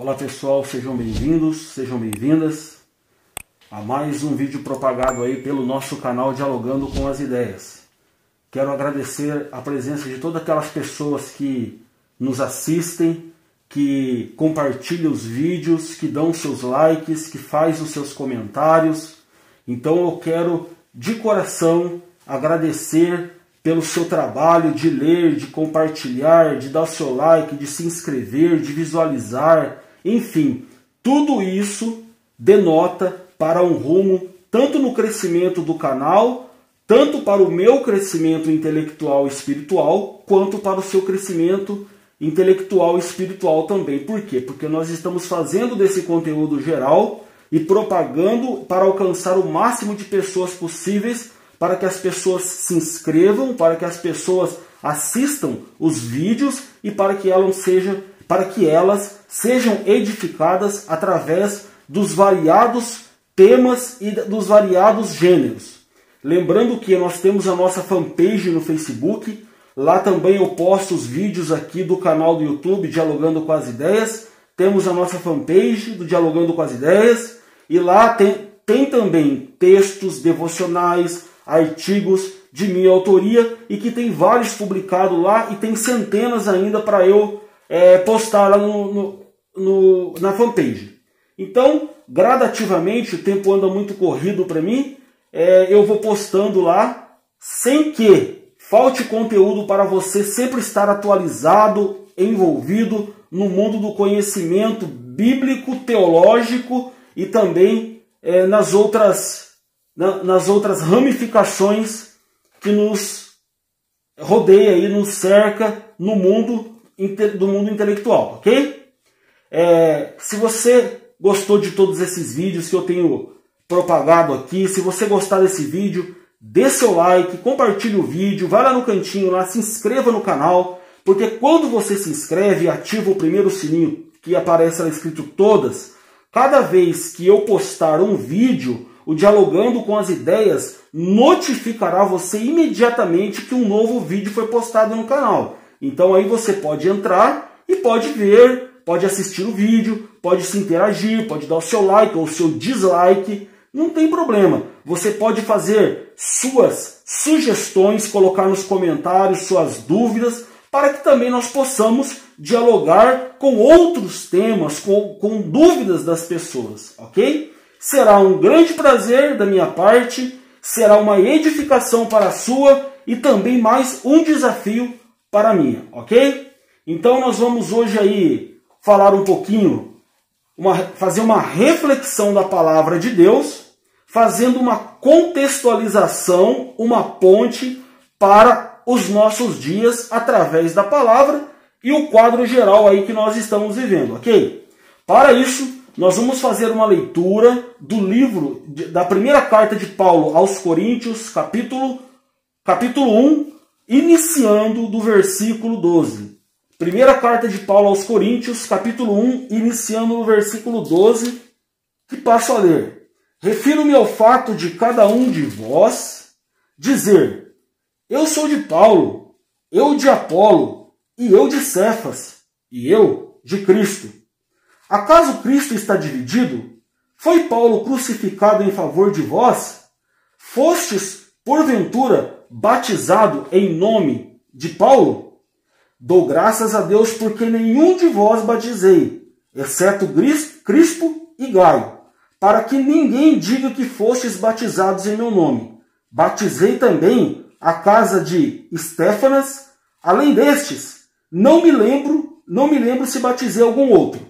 Olá pessoal, sejam bem-vindos, sejam bem-vindas a mais um vídeo propagado aí pelo nosso canal Dialogando com as Ideias. Quero agradecer a presença de todas aquelas pessoas que nos assistem, que compartilham os vídeos, que dão seus likes, que fazem os seus comentários. Então eu quero de coração agradecer pelo seu trabalho de ler, de compartilhar, de dar o seu like, de se inscrever, de visualizar, enfim, tudo isso denota para um rumo tanto no crescimento do canal, tanto para o meu crescimento intelectual e espiritual, quanto para o seu crescimento intelectual e espiritual também. Por quê? Porque nós estamos fazendo desse conteúdo geral e propagando para alcançar o máximo de pessoas possíveis, para que as pessoas se inscrevam, para que as pessoas assistam os vídeos e para que elas sejam edificadas através dos variados temas e dos variados gêneros. Lembrando que nós temos a nossa fanpage no Facebook, lá também eu posto os vídeos aqui do canal do YouTube Dialogando com as Ideias, temos a nossa fanpage do Dialogando com as Ideias e lá tem também textos devocionais, artigos de minha autoria e que tem vários publicados lá e tem centenas ainda para eu postar lá na fanpage. Então, gradativamente, o tempo anda muito corrido para mim, eu vou postando lá sem que falte conteúdo para você sempre estar atualizado, envolvido no mundo do conhecimento bíblico, teológico e também nas outras ramificações que nos rodeia e nos cerca no mundo do mundo intelectual, ok? Se você gostou de todos esses vídeos que eu tenho propagado aqui, se você gostar desse vídeo, dê seu like, compartilhe o vídeo, vai lá no cantinho lá, se inscreva no canal, porque quando você se inscreve e ativa o primeiro sininho que aparece lá escrito todas, cada vez que eu postar um vídeo, o Dialogando com as Ideias notificará você imediatamente que um novo vídeo foi postado no canal. Então aí você pode entrar e pode ver, pode assistir o vídeo, pode se interagir, pode dar o seu like ou o seu dislike, não tem problema. Você pode fazer suas sugestões, colocar nos comentários suas dúvidas, para que também nós possamos dialogar com outros temas, com dúvidas das pessoas, ok? Será um grande prazer da minha parte, será uma edificação para a sua e também mais um desafio para a minha, ok? Então nós vamos hoje aí falar um pouquinho, fazer uma reflexão da palavra de Deus, fazendo uma contextualização, uma ponte para os nossos dias através da palavra e o quadro geral aí que nós estamos vivendo, ok? Para isso, nós vamos fazer uma leitura do livro, da primeira carta de Paulo aos Coríntios, capítulo 1, iniciando do versículo 12. Primeira carta de Paulo aos Coríntios, capítulo 1, iniciando no versículo 12, que passo a ler. Refiro-me ao fato de cada um de vós dizer: eu sou de Paulo, eu de Apolo, e eu de Cefas, e eu de Cristo. Acaso Cristo está dividido? Foi Paulo crucificado em favor de vós? Fostes, porventura, batizado em nome de Paulo? Dou graças a Deus porque nenhum de vós batizei, exceto Crispo e Gaio, para que ninguém diga que fostes batizados em meu nome. Batizei também a casa de Estéfanas. Além destes, não me lembro se batizei algum outro,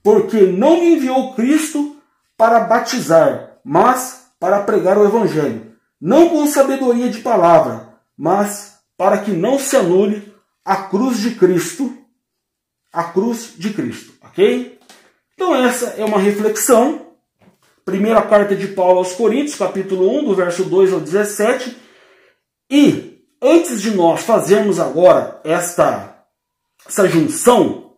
porque não me enviou Cristo para batizar, mas para pregar o Evangelho, não com sabedoria de palavra, mas para que não se anule a cruz de Cristo, ok? Então essa é uma reflexão. Primeira carta de Paulo aos Coríntios, capítulo 1, do verso 2 ao 17. E antes de nós fazermos agora essa junção,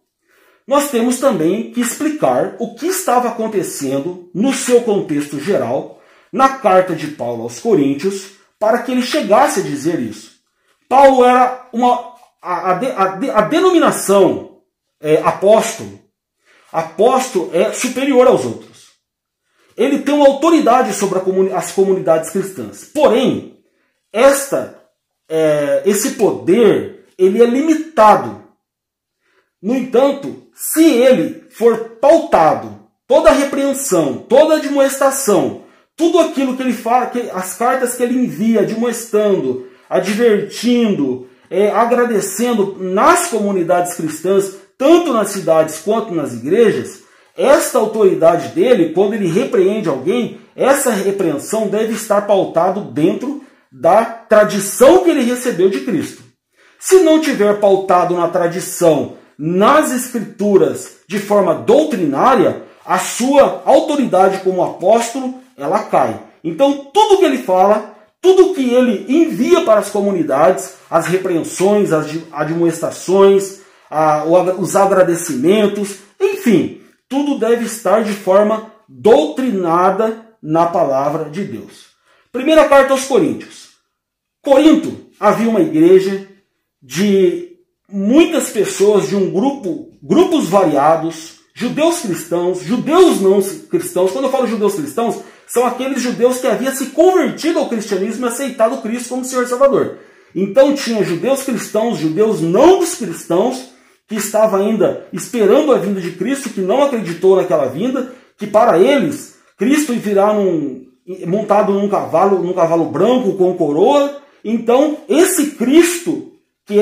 nós temos também que explicar o que estava acontecendo no seu contexto geral, na carta de Paulo aos Coríntios, para que ele chegasse a dizer isso. Paulo era a denominação apóstolo Apóstolo é superior aos outros. Ele tem uma autoridade sobre as comunidades cristãs. Porém, esse poder ele é limitado. No entanto, se ele for pautado, toda a repreensão, toda a admoestação, tudo aquilo que ele fala, as cartas que ele envia, admoestando, advertindo, agradecendo nas comunidades cristãs, tanto nas cidades quanto nas igrejas, esta autoridade dele, quando ele repreende alguém, essa repreensão deve estar pautado dentro da tradição que ele recebeu de Cristo. Se não tiver pautado na tradição, nas escrituras, de forma doutrinária, a sua autoridade como apóstolo, ela cai. Então, tudo que ele fala, tudo que ele envia para as comunidades, as repreensões, as admoestações, os agradecimentos, enfim, tudo deve estar de forma doutrinada na palavra de Deus. Primeira carta aos Coríntios. Corinto havia uma igreja de muitas pessoas, de grupos variados, judeus cristãos, judeus não cristãos. Quando eu falo judeus cristãos, são aqueles judeus que haviam se convertido ao cristianismo e aceitado Cristo como Senhor e Salvador. Então tinha judeus cristãos, judeus não cristãos, que estavam ainda esperando a vinda de Cristo, que não acreditou naquela vinda, que para eles, Cristo virá montado num cavalo branco com coroa. Então, esse Cristo que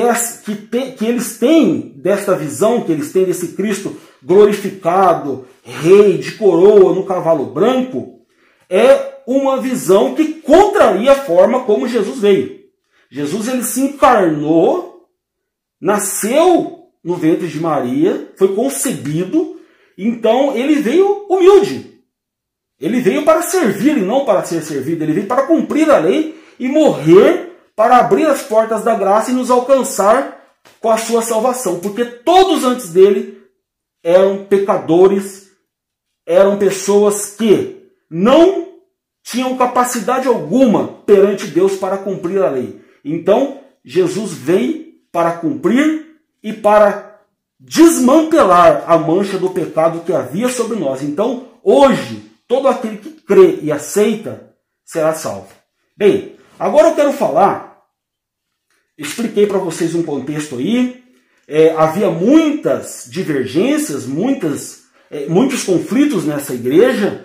eles têm desta visão, que eles têm desse Cristo glorificado, rei, de coroa, no cavalo branco, é uma visão que contraria a forma como Jesus veio. Jesus ele se encarnou, nasceu no ventre de Maria, foi concebido, então ele veio humilde. Ele veio para servir e não para ser servido. Ele veio para cumprir a lei e morrer para abrir as portas da graça e nos alcançar com a sua salvação. Porque todos antes dele eram pecadores, eram pessoas que não tinham capacidade alguma perante Deus para cumprir a lei. Então, Jesus veio para cumprir e para desmantelar a mancha do pecado que havia sobre nós. Então, hoje, todo aquele que crê e aceita será salvo. Bem, agora eu quero falar, expliquei para vocês um contexto aí, havia muitas divergências, muitos conflitos nessa igreja,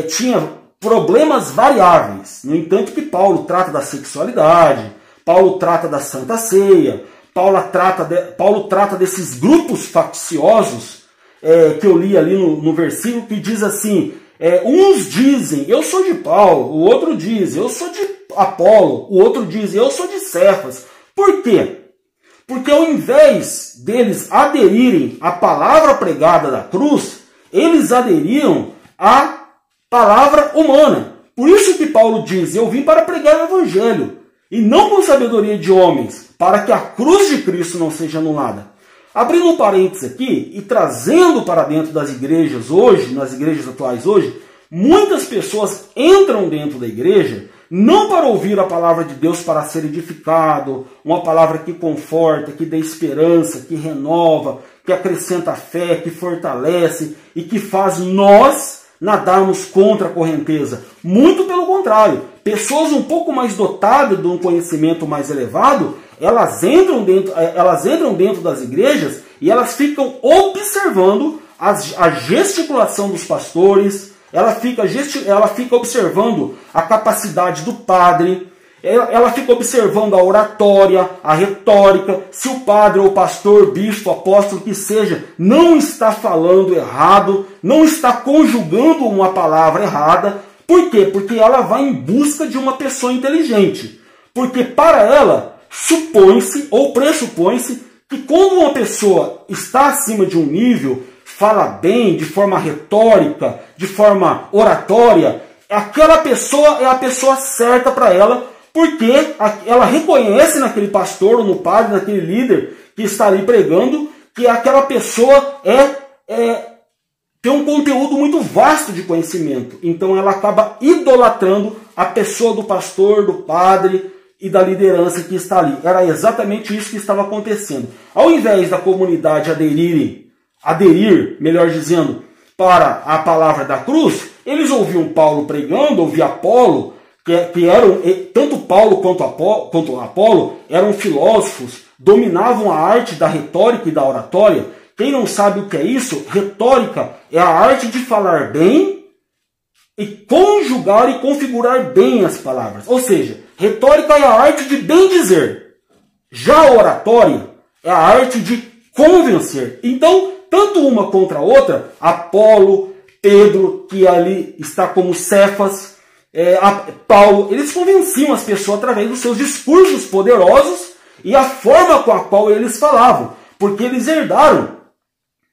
tinha problemas variáveis. No entanto que Paulo trata da sexualidade, Paulo trata da Santa Ceia, Paulo trata desses grupos facciosos, que eu li ali no versículo, que diz assim, uns dizem, eu sou de Paulo, o outro diz, eu sou de Apolo, o outro diz, eu sou de Cefas. Por quê? Porque ao invés deles aderirem à palavra pregada da cruz, eles aderiam à palavra humana. Por isso que Paulo diz, eu vim para pregar o evangelho, e não com sabedoria de homens, para que a cruz de Cristo não seja anulada. Abrindo um parênteses aqui e trazendo para dentro das igrejas hoje, nas igrejas atuais hoje, muitas pessoas entram dentro da igreja não para ouvir a palavra de Deus para ser edificado, uma palavra que conforta, que dá esperança, que renova, que acrescenta fé, que fortalece e que faz nós nadarmos contra a correnteza. Muito pelo contrário, pessoas um pouco mais dotadas de um conhecimento mais elevado, elas entram dentro das igrejas e elas ficam observando a gesticulação dos pastores, ela fica observando a capacidade do padre, ela fica observando a oratória, a retórica, se o padre ou pastor, bispo, apóstolo que seja, não está falando errado, não está conjugando uma palavra errada. Por quê? Porque ela vai em busca de uma pessoa inteligente. Porque para ela, supõe-se ou pressupõe-se que quando uma pessoa está acima de um nível, fala bem, de forma retórica, de forma oratória, aquela pessoa é a pessoa certa para ela, porque ela reconhece naquele pastor, ou no padre, naquele líder que está ali pregando, que aquela pessoa tem um conteúdo muito vasto de conhecimento. Então ela acaba idolatrando a pessoa do pastor, do padre e da liderança que está ali. Era exatamente isso que estava acontecendo. Ao invés da comunidade aderirem aderir, melhor dizendo, para a palavra da cruz, eles ouviam Paulo pregando, ouviam Apolo, que eram, tanto Paulo quanto Apolo eram filósofos, dominavam a arte da retórica e da oratória. Quem não sabe o que é isso, retórica é a arte de falar bem e conjugar e configurar bem as palavras. Ou seja, retórica é a arte de bem dizer. Já a oratória é a arte de convencer. Então, tanto uma contra a outra, Apolo, Pedro, que ali está como Cefas, Paulo, eles convenciam as pessoas através dos seus discursos poderosos e a forma com a qual eles falavam, porque eles herdaram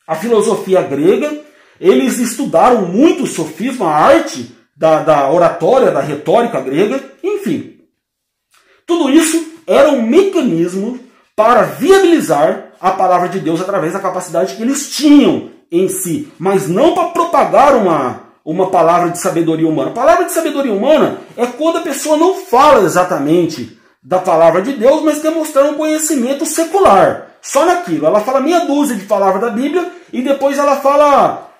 a filosofia grega, eles estudaram muito o sofisma, a arte da oratória, da retórica grega, enfim. Tudo isso era um mecanismo para viabilizar a palavra de Deus através da capacidade que eles tinham em si, mas não para propagar uma palavra de sabedoria humana. A palavra de sabedoria humana é quando a pessoa não fala exatamente da palavra de Deus, mas quer mostrar um conhecimento secular. Só naquilo. Ela fala meia dúzia de palavras da Bíblia e depois ela fala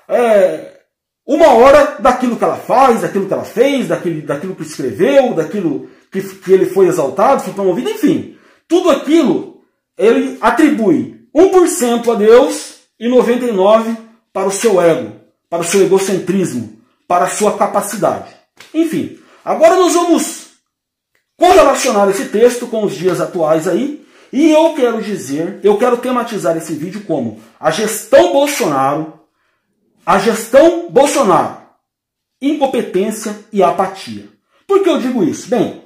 uma hora daquilo que ela faz, daquilo que ela fez, daquilo que escreveu, daquilo que ele foi exaltado, foi promovido, enfim. Tudo aquilo ele atribui 1% a Deus e 99% para o seu ego, para o seu egocentrismo, para a sua capacidade. Enfim, agora nós vamos correlacionar esse texto com os dias atuais aí, e eu quero tematizar esse vídeo como a gestão Bolsonaro, incompetência e apatia. Por que eu digo isso? Bem,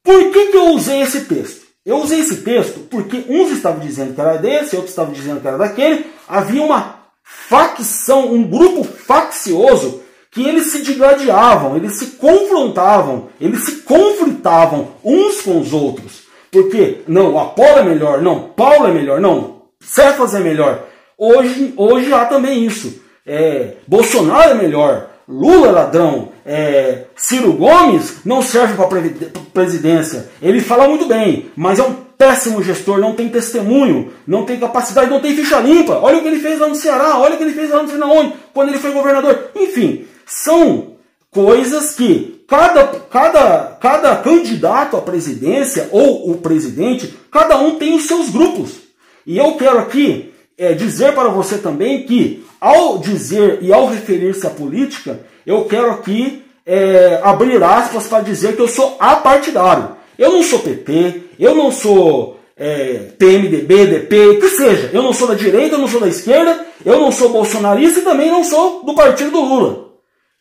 por que eu usei esse texto? Eu usei esse texto porque uns estavam dizendo que era desse, outros estavam dizendo que era daquele. Havia uma facção, um grupo faccioso que eles se digladiavam, eles se confrontavam, eles se conflitavam uns com os outros. Porque, não, Apolo é melhor, não, Paulo é melhor, não, Cefas é melhor. Hoje há também isso. Bolsonaro é melhor, Lula é ladrão, Ciro Gomes não serve para presidência. Ele fala muito bem, mas é um péssimo gestor, não tem testemunho, não tem capacidade, não tem ficha limpa. Olha o que ele fez lá no Ceará, olha o que ele fez lá não sei onde, quando ele foi governador. Enfim, são coisas que cada candidato à presidência ou o presidente, cada um tem os seus grupos. E eu quero aqui dizer para você também que, ao dizer e ao referir-se à política, eu quero aqui abrir aspas para dizer que eu sou apartidário. Eu não sou PT, eu não sou PMDB, DP, que seja. Eu não sou da direita, eu não sou da esquerda, eu não sou bolsonarista e também não sou do partido do Lula.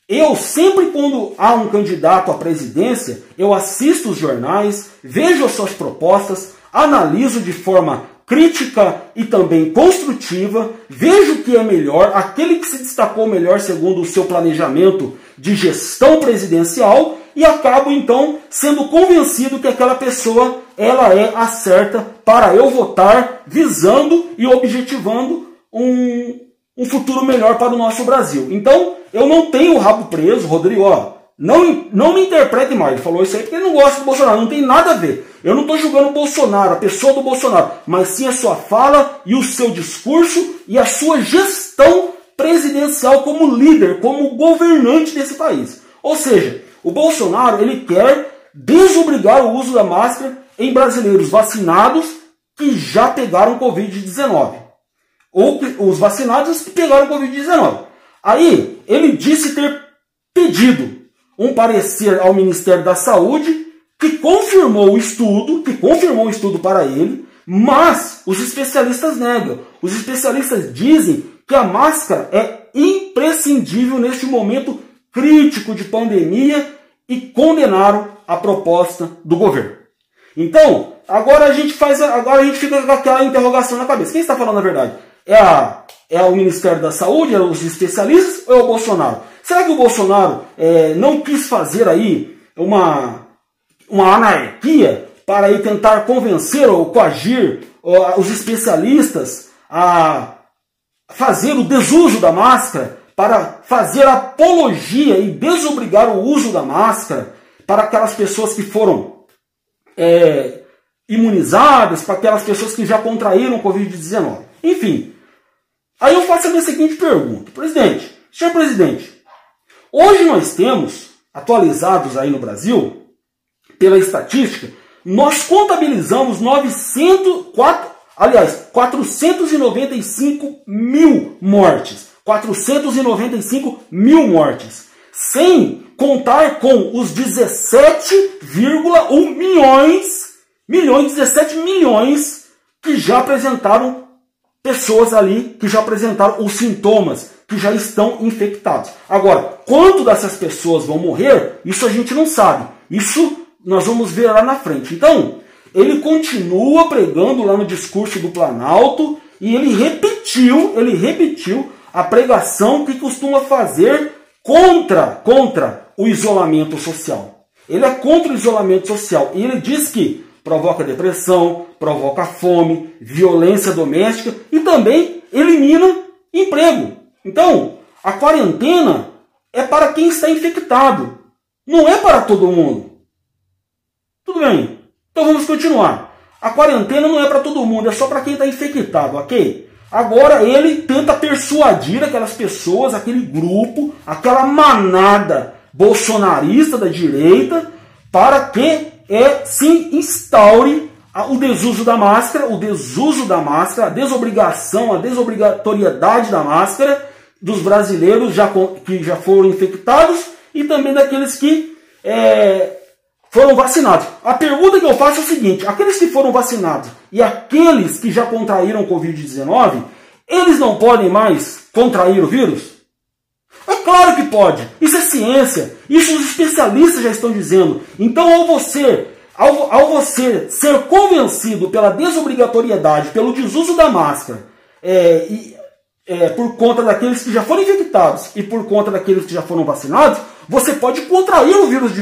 Eu sempre, quando há um candidato à presidência, eu assisto os jornais, vejo as suas propostas, analiso de forma crítica e também construtiva, vejo o que é melhor, aquele que se destacou melhor segundo o seu planejamento de gestão presidencial, e acabo então sendo convencido que aquela pessoa ela é a certa para eu votar, visando e objetivando um futuro melhor para o nosso Brasil. Então, eu não tenho o rabo preso, Rodrigo, não me interprete mal, ele falou isso aí porque ele não gosta do Bolsonaro, não tem nada a ver. Eu não estou julgando o Bolsonaro, a pessoa do Bolsonaro, mas sim a sua fala e o seu discurso e a sua gestão presidencial como líder, como governante desse país. Ou seja, o Bolsonaro ele quer desobrigar o uso da máscara em brasileiros vacinados que já pegaram Covid-19. Ou os vacinados que pegaram Covid-19. Aí, ele disse ter pedido um parecer ao Ministério da Saúde que confirmou o estudo para ele, mas os especialistas negam. Os especialistas dizem que a máscara é imprescindível neste momento crítico de pandemia e condenaram a proposta do governo. Então, agora a gente fica com aquela interrogação na cabeça. Quem está falando a verdade? É o Ministério da Saúde, é os especialistas ou é o Bolsonaro? Será que o Bolsonaro não quis fazer aí uma anarquia para aí tentar convencer ou coagir os especialistas a fazer o desuso da máscara, para fazer apologia e desobrigar o uso da máscara para aquelas pessoas que foram imunizadas, para aquelas pessoas que já contraíram Covid-19? Enfim, Aí eu faço a minha seguinte pergunta. Presidente, senhor presidente, hoje nós temos, atualizados aí no Brasil, pela estatística, nós contabilizamos 495 mil mortes. 495 mil mortes. Sem contar com os 17,1 17 milhões que já apresentaram pessoas ali, que já apresentaram os sintomas, que já estão infectados. Agora, quanto dessas pessoas vão morrer, isso a gente não sabe. Isso nós vamos ver lá na frente. Então, ele continua pregando lá no discurso do Planalto e ele repetiu a pregação que costuma fazer contra o isolamento social. Ele é contra o isolamento social e ele diz que provoca depressão, provoca fome, violência doméstica e também elimina emprego. Então, a quarentena é para quem está infectado, não é para todo mundo. Tudo bem, então vamos continuar. A quarentena não é para todo mundo, é só para quem está infectado, ok? Agora ele tenta persuadir aquelas pessoas, aquele grupo, aquela manada bolsonarista da direita, para que se instaure o desuso da máscara, a desobrigação, a desobrigatoriedade da máscara dos brasileiros que já foram infectados e também daqueles que foram vacinados. A pergunta que eu faço é o seguinte: aqueles que foram vacinados e aqueles que já contraíram Covid-19, eles não podem mais contrair o vírus? É claro que pode. Isso é ciência. Isso os especialistas já estão dizendo. Então, ao você ser convencido pela desobrigatoriedade, pelo desuso da máscara, por conta daqueles que já foram infectados e por conta daqueles que já foram vacinados, você pode contrair o vírus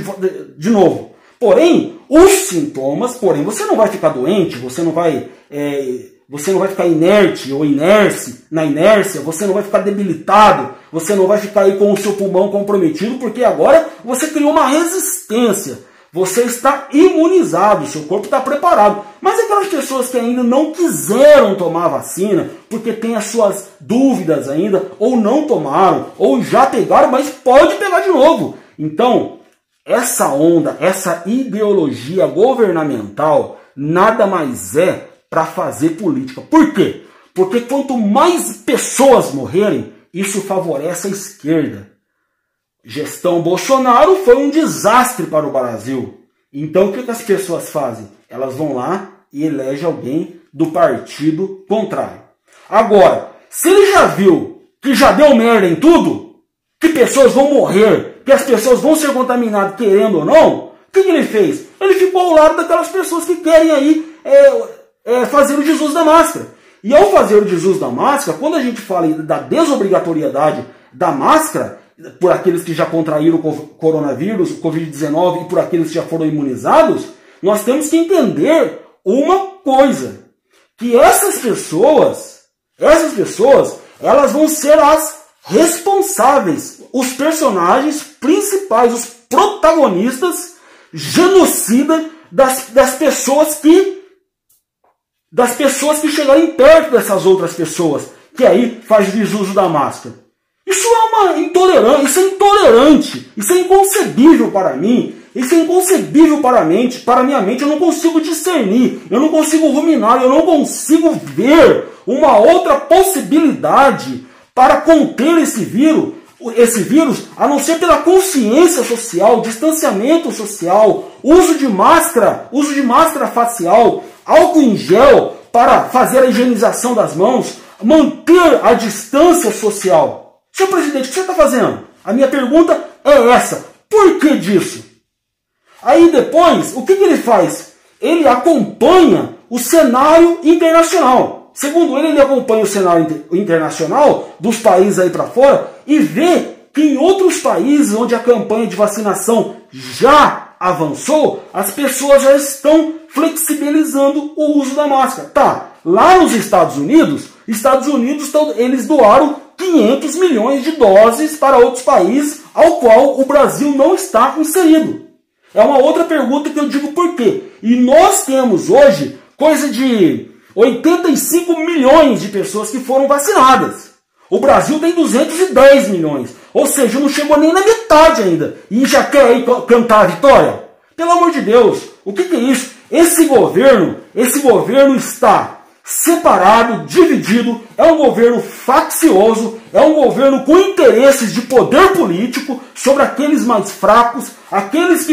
de novo. Porém, os sintomas, você não vai ficar doente, você não vai ficar inerte ou na inércia, você não vai ficar debilitado, você não vai ficar aí com o seu pulmão comprometido, porque agora você criou uma resistência, você está imunizado, seu corpo está preparado. Mas aquelas pessoas que ainda não quiseram tomar a vacina, porque tem as suas dúvidas ainda, ou não tomaram, ou já pegaram, mas pode pegar de novo. Então, essa onda, essa ideologia governamental, nada mais é para fazer política. Por quê? Porque quanto mais pessoas morrerem, isso favorece a esquerda. Gestão Bolsonaro foi um desastre para o Brasil. Então o que as pessoas fazem? Elas vão lá e elegem alguém do partido contrário. Agora, se ele já viu que já deu merda em tudo, que pessoas vão morrer, que as pessoas vão ser contaminadas querendo ou não, o que ele fez? Ele ficou ao lado daquelas pessoas que querem aí fazer o desuso da máscara. E ao fazer o desuso da máscara, quando a gente fala da desobrigatoriedade da máscara, por aqueles que já contraíram o coronavírus, o Covid-19 e por aqueles que já foram imunizados, nós temos que entender uma coisa, que essas pessoas, elas vão ser as responsáveis, os personagens principais, os protagonistas, genocida das pessoas que chegarem perto dessas outras pessoas, que aí faz desuso da máscara. Isso é uma intolerância, isso é intolerante, isso é inconcebível para mim, isso é inconcebível para a minha mente, eu não consigo discernir, eu não consigo ruminar, eu não consigo ver uma outra possibilidade para conter esse vírus, a não ser pela consciência social, distanciamento social, uso de máscara facial, álcool em gel para fazer a higienização das mãos, manter a distância social. Senhor presidente, o que você está fazendo? A minha pergunta é essa. Por que disso? Aí depois, o que ele faz? Ele acompanha o cenário internacional. Segundo ele acompanha o cenário internacional dos países aí para fora e vê que em outros países onde a campanha de vacinação já avançou, as pessoas já estão flexibilizando o uso da máscara. Tá, lá nos Estados Unidos eles doaram 500 milhões de doses para outros países, ao qual o Brasil não está inserido. É uma outra pergunta que eu digo por quê. E nós temos hoje coisa de 85 milhões de pessoas que foram vacinadas. O Brasil tem 210 milhões. Ou seja, não chegou nem na metade ainda. E já quer aí cantar a vitória? Pelo amor de Deus, o que é isso? Esse governo está separado, dividido, é um governo faccioso, é um governo com interesses de poder político sobre aqueles mais fracos, aqueles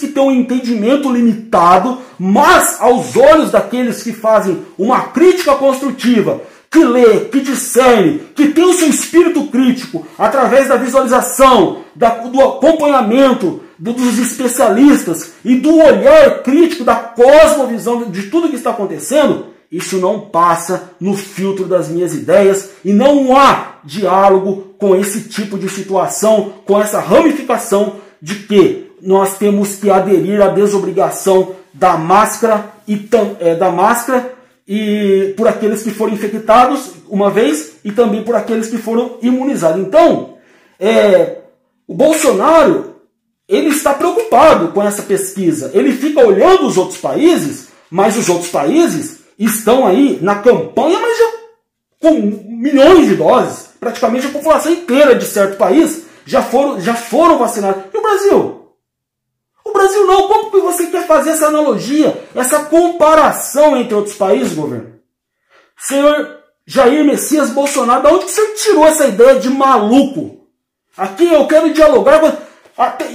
que têm um entendimento limitado, mas aos olhos daqueles que fazem uma crítica construtiva, que lê, que discerne, que tem o seu espírito crítico através da visualização, do acompanhamento dos especialistas e do olhar crítico, da cosmovisão de tudo que está acontecendo, isso não passa no filtro das minhas ideias e não há diálogo com esse tipo de situação, com essa ramificação de que nós temos que aderir à desobrigação da máscara e por aqueles que foram infectados uma vez e também por aqueles que foram imunizados. Então, o Bolsonaro, ele está preocupado com essa pesquisa. Ele fica olhando os outros países, mas os outros países estão aí na campanha, mas já com milhões de doses. Praticamente a população inteira de certo país já foram vacinados. E o Brasil? O Brasil não. Como que você quer fazer essa analogia, essa comparação entre outros países, governo? Senhor Jair Messias Bolsonaro, de onde que você tirou essa ideia de maluco? Aqui eu quero dialogar,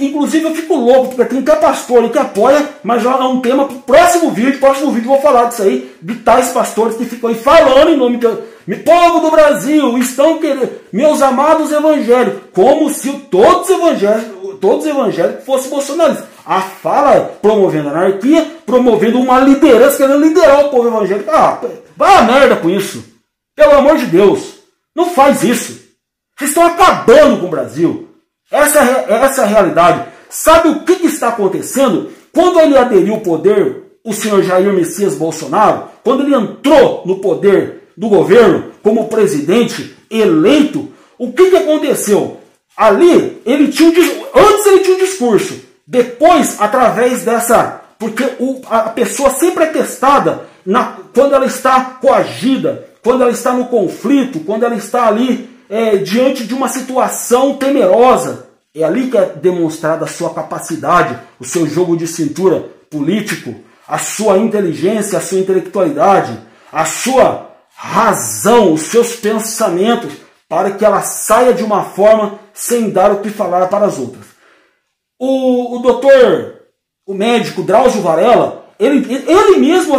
inclusive eu fico louco, porque tem até pastor que apoia, mas já é um tema para o próximo vídeo. Próximo vídeo eu vou falar disso aí, de tais pastores que ficam aí falando em nome do povo do Brasil, estão querendo, meus amados evangélicos, como se todos os evangélicos fossem bolsonaristas. A fala promovendo anarquia, promovendo uma liderança, querendo liderar o povo evangélico. Vai a merda com isso. Pelo amor de Deus. Não faz isso. Vocês estão acabando com o Brasil. Essa é a realidade. Sabe o que está acontecendo? Quando ele aderiu ao poder, o senhor Jair Messias Bolsonaro, quando ele entrou no poder do governo como presidente eleito, o que aconteceu? Ali, antes ele tinha um discurso. Depois, através dessa... Porque a pessoa sempre é testada quando ela está coagida, quando ela está no conflito, quando ela está ali diante de uma situação temerosa. É ali que é demonstrada a sua capacidade, o seu jogo de cintura político, a sua inteligência, a sua intelectualidade, a sua razão, os seus pensamentos, para que ela saia de uma forma sem dar o que falar para as outras. O médico Drauzio Varela, ele mesmo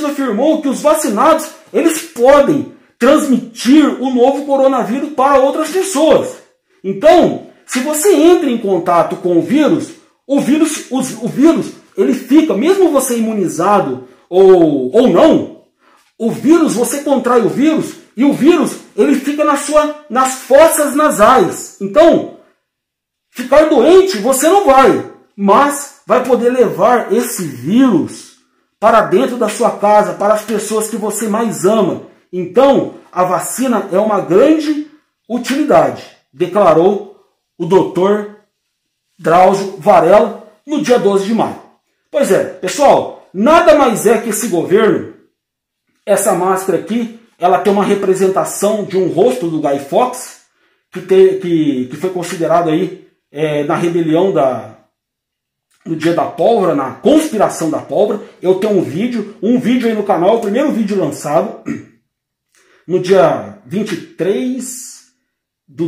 afirmou que os vacinados, eles podem transmitir o novo coronavírus para outras pessoas. Então, se você entra em contato com o vírus, ele fica, mesmo você imunizado ou não, o vírus, você contrai o vírus, e o vírus, ele fica nas fossas nasais. Então, ficar doente você não vai, mas vai poder levar esse vírus para dentro da sua casa, para as pessoas que você mais ama. Então, a vacina é uma grande utilidade, declarou o doutor Drauzio Varela no dia 12 de maio. Pois é, pessoal, nada mais é que esse governo, essa máscara aqui, ela tem uma representação de um rosto do Guy Fawkes, que foi considerado aí na rebelião no dia da pólvora, na conspiração da pólvora. Eu tenho um vídeo aí no canal, o primeiro vídeo lançado, no dia 23 de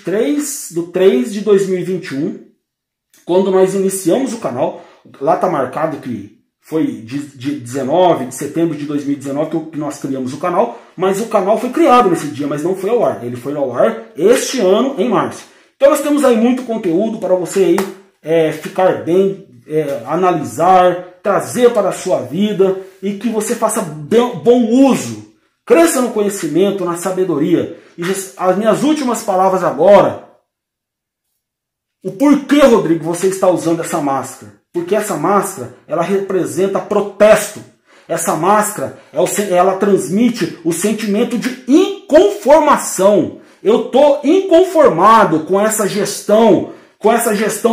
3 de 2021, quando nós iniciamos o canal. Lá está marcado que foi de 19 de setembro de 2019 que nós criamos o canal, mas o canal foi criado nesse dia, mas não foi ao ar. Ele foi ao ar este ano, em março. Então nós temos aí muito conteúdo para você aí, ficar bem, analisar, trazer para a sua vida e que você faça bom uso. Cresça no conhecimento, na sabedoria. E as minhas últimas palavras agora. O porquê, Rodrigo, você está usando essa máscara? Porque essa máscara, ela representa protesto. Essa máscara, ela transmite o sentimento de inconformação. Eu estou inconformado com essa gestão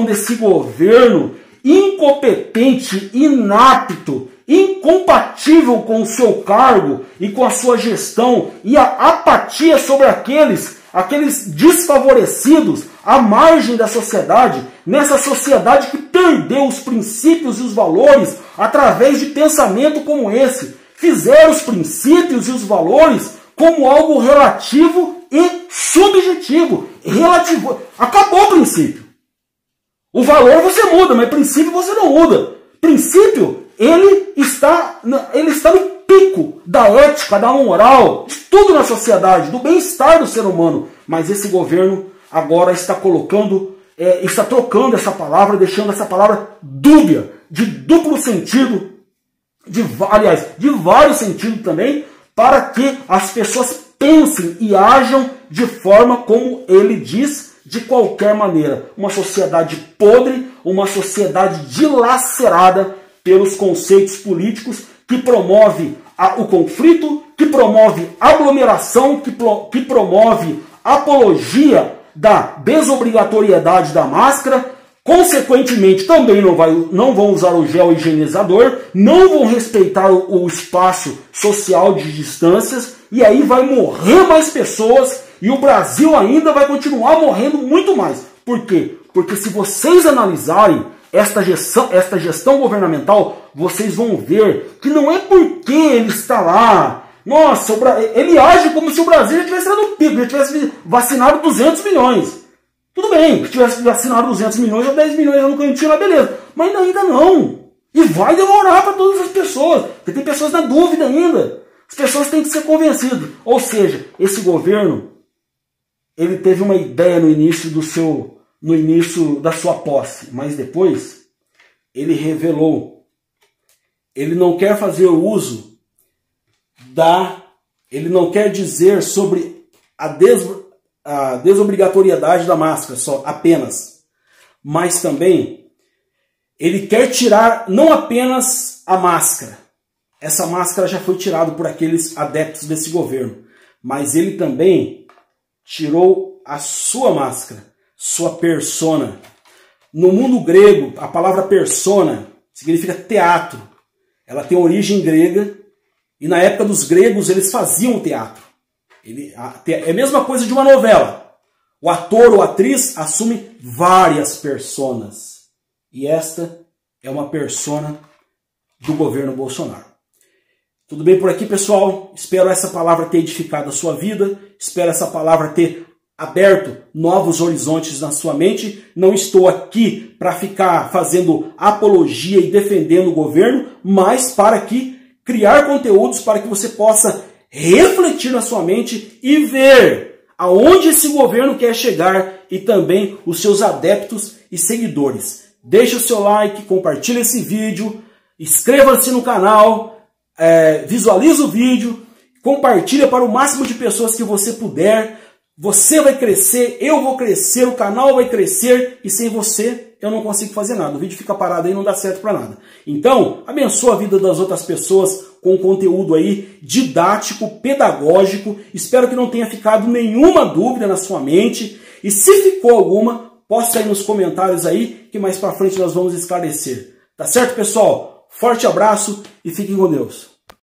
desse governo incompetente, inapto incompatível com o seu cargo e com a sua gestão, e a apatia sobre aqueles desfavorecidos à margem da sociedade, nessa sociedade que perdeu os princípios e os valores através de pensamento como esse. Fizeram os princípios e os valores como algo relativo e subjetivo. Relativo. Acabou o princípio. O valor você muda, mas princípio você não muda. Princípio, ele está no pico da ética, da moral, de tudo na sociedade, do bem-estar do ser humano. Mas esse governo agora está está trocando essa palavra, deixando essa palavra dúbia, de duplo sentido, de vários sentidos também, para que as pessoas pensem e ajam de forma como ele diz, de qualquer maneira. Uma sociedade podre, uma sociedade dilacerada pelos conceitos políticos, que promove o conflito, que promove aglomeração, que promove apologia da desobrigatoriedade da máscara. Consequentemente, também não vão usar o gel higienizador, não vão respeitar o espaço social de distâncias, e aí vai morrer mais pessoas, e o Brasil ainda vai continuar morrendo muito mais. Por quê? Porque se vocês analisarem esta gestão governamental, vocês vão ver que não é porque ele está lá, nossa, ele age como se o Brasil já tivesse no pico, já tivesse vacinado 200 milhões. Tudo bem, se tivesse vacinado 200 milhões ou 10 milhões no cantinho, lá beleza. Mas ainda não. E vai demorar para todas as pessoas, porque tem pessoas na dúvida ainda. As pessoas têm que ser convencidas. Ou seja, esse governo, ele teve uma ideia no início da sua posse, mas depois ele revelou. Ele não quer fazer uso ele não quer dizer sobre a desobrigatoriedade da máscara só, apenas, mas também ele quer tirar não apenas a máscara. Essa máscara já foi tirada por aqueles adeptos desse governo, mas ele também tirou a sua máscara, sua persona. No mundo grego, a palavra persona significa teatro. Ela tem origem grega, e na época dos gregos eles faziam teatro. É a mesma coisa de uma novela. O ator ou atriz assume várias personas. E esta é uma persona do governo Bolsonaro. Tudo bem por aqui, pessoal? Espero essa palavra ter edificado a sua vida. Espero essa palavra ter aberto novos horizontes na sua mente. Não estou aqui para ficar fazendo apologia e defendendo o governo, mas para criar conteúdos para que você possa refletir na sua mente e ver aonde esse governo quer chegar, e também os seus adeptos e seguidores. Deixe o seu like, compartilhe esse vídeo, inscreva-se no canal, visualize o vídeo, compartilhe para o máximo de pessoas que você puder. Você vai crescer, eu vou crescer, o canal vai crescer, e sem você eu não consigo fazer nada. O vídeo fica parado aí e não dá certo para nada. Então, abençoa a vida das outras pessoas com conteúdo aí didático, pedagógico. Espero que não tenha ficado nenhuma dúvida na sua mente. E se ficou alguma, posta aí nos comentários aí, que mais para frente nós vamos esclarecer. Tá certo, pessoal? Forte abraço e fiquem com Deus.